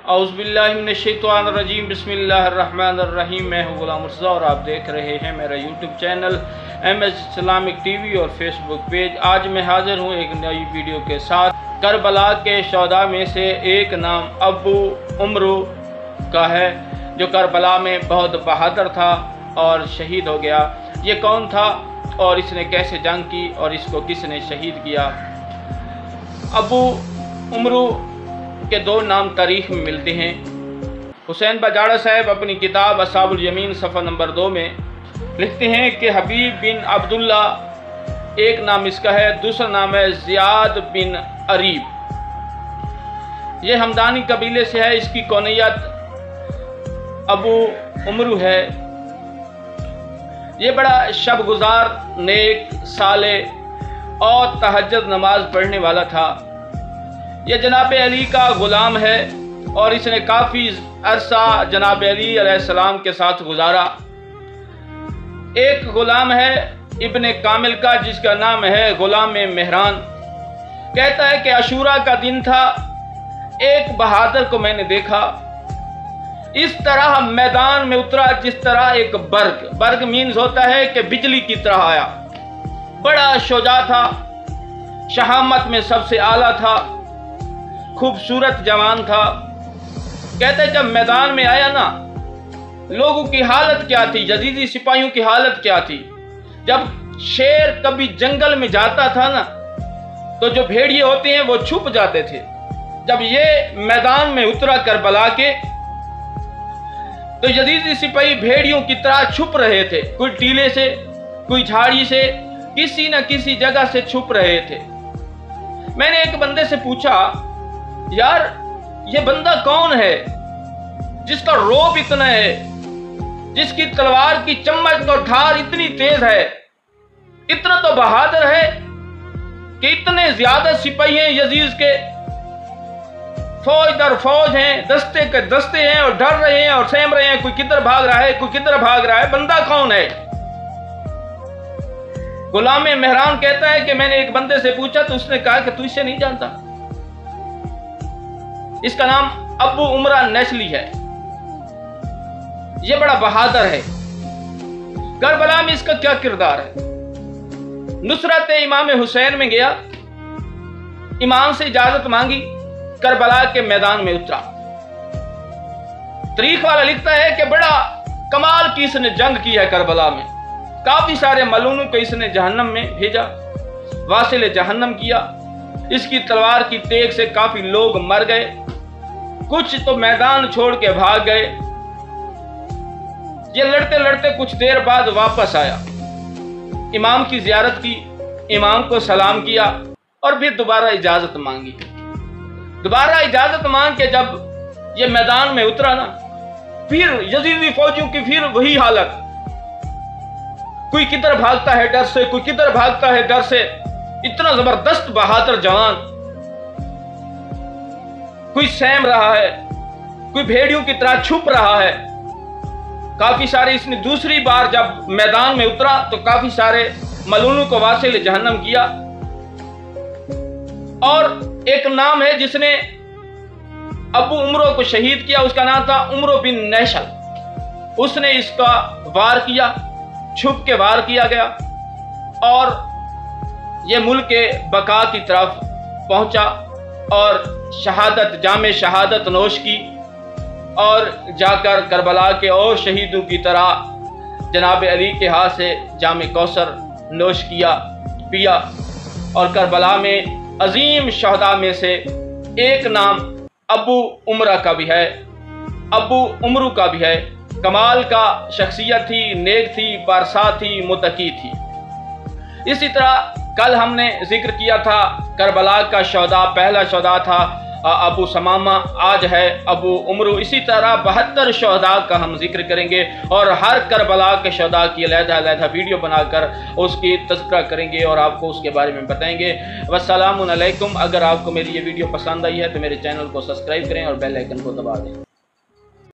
औज़ुबिल्लाहिमिनश्शैतानिर्रजीम बिस्मिल्लाहिर्रहमानिर्रहीम। मैं हूँ गुलाम मुर्तज़ा और आप देख रहे हैं मेरा YouTube channel MS Islamic TV और फेसबुक पेज। आज मैं हाज़िर हूँ एक नई वीडियो के साथ। करबला के शहदा में से एक नाम अबू उमरू का है, जो करबला में बहुत बहादुर था और शहीद हो गया। ये कौन था और इसने कैसे जंग की और इसको किसने शहीद किया? अबू उमरू के दो नाम तारीख में मिलते हैं। हुसैन बजाड़ा साहब अपनी किताब अस्हाबुल यमीन सफ़ा नंबर 2 में लिखते हैं कि हबीब बिन अब्दुल्ला एक नाम इसका है, दूसरा नाम है ज़ियाद बिन अरीब। ये हमदानी कबीले से है। इसकी कौनियत अबू उमरू है। ये बड़ा शब गुजार, नेक, साले और तहज्जुद नमाज पढ़ने वाला था। ये जनाब अली का ग़ुलाम है और इसने काफ़ी अरसा जनाब अली अलैहिस्सलाम के साथ गुजारा। एक ग़ुलाम है इब्ने कामिल का, जिसका नाम है ग़ुलाम मेहरान। कहता है कि अशूरा का दिन था, एक बहादुर को मैंने देखा, इस तरह मैदान में उतरा जिस तरह एक बर्ग मीन्स होता है कि बिजली की तरह आया। बड़ा शुजा था, शहामत में सबसे आला था, खूबसूरत जवान था। कहते जब मैदान में आया ना, लोगों की हालत क्या थी, यजीदी सिपाहियों की हालत क्या थी। जब शेर कभी जंगल में जाता था ना, तो जो भेड़िए होते हैं वो छुप जाते थे। जब ये मैदान में उतरा करबला के, तो यजीदी सिपाही भेड़ियों की तरह छुप रहे थे। कोई टीले से, कोई झाड़ी से, किसी न किसी जगह से छुप रहे थे। मैंने एक बंदे से पूछा, यार ये बंदा कौन है जिसका रोब इतना है, जिसकी तलवार की चम्मच और धार इतनी तेज है, इतना तो बहादुर है कि इतने ज्यादा सिपाही हैं यजीद के, फौज दर फौज हैं, दस्ते के दस्ते हैं और डर रहे हैं और सहम रहे हैं। कोई किधर भाग रहा है, कोई किधर भाग रहा है, बंदा कौन है? गुलाम मेहरान कहता है कि मैंने एक बंदे से पूछा तो उसने कहा कि तू इसे नहीं जानता। इसका नाम अबू उमरा नस्ली है। यह बड़ा बहादुर है। करबला में इसका क्या किरदार है? नुसरत इमाम हुसैन में गया, इमाम से इजाजत मांगी, करबला के मैदान में उतरा। तारीख वाला लिखता है कि बड़ा कमाल की इसने जंग की है करबला में। काफी सारे मलूनों को इसने जहन्नम में भेजा, वासिल जहन्नम किया। इसकी तलवार की तेग से काफी लोग मर गए, कुछ तो मैदान छोड़ के भाग गए। ये लड़ते लड़ते कुछ देर बाद वापस आया, इमाम की जियारत की, इमाम को सलाम किया और फिर दोबारा इजाजत मांगी। दोबारा इजाजत मांग के जब ये मैदान में उतरा ना, फिर यजीदी फौजियों की फिर वही हालत। कोई किधर भागता है डर से, कोई किधर भागता है डर से। इतना जबरदस्त बहादुर जवान, कोई सहम रहा है, कोई भेड़ियों की तरह छुप रहा है। काफी सारे इसने दूसरी बार जब मैदान में उतरा तो काफी सारे मलूनों को वासिल जहन्नम किया। और एक नाम है जिसने अबू उमरो को शहीद किया, उसका नाम था उमरो बिन नैशल। उसने इसका वार किया, छुप के वार किया गया और यह मुल्क के बका की तरफ पहुंचा और शहादत, जामे शहादत नोश की और जाकर करबला के और शहीदों की तरह जनाब अली के हाथ से जामे कौसर नोश किया, पिया। और करबला में अजीम शहदा में से एक नाम अबू उमरा का भी है, अबू उमरू का भी है। कमाल का शख्सियत थी, नेक थी, पारसा थी, मुतकी थी। इसी तरह कल हमने जिक्र किया था करबला का शहदा, पहला शहदा था अबू समामा, आज है अबू उमरू। इसी तरह 72 शहदा का हम जिक्र करेंगे और हर करबला के शहदा की अलग-अलग वीडियो बनाकर उसकी तज़किरा करेंगे और आपको उसके बारे में बताएंगे। वस्सलामु अलैकुम। अगर आपको मेरी ये वीडियो पसंद आई है तो मेरे चैनल को सब्सक्राइब करें और बेल आइकन को दबा दें।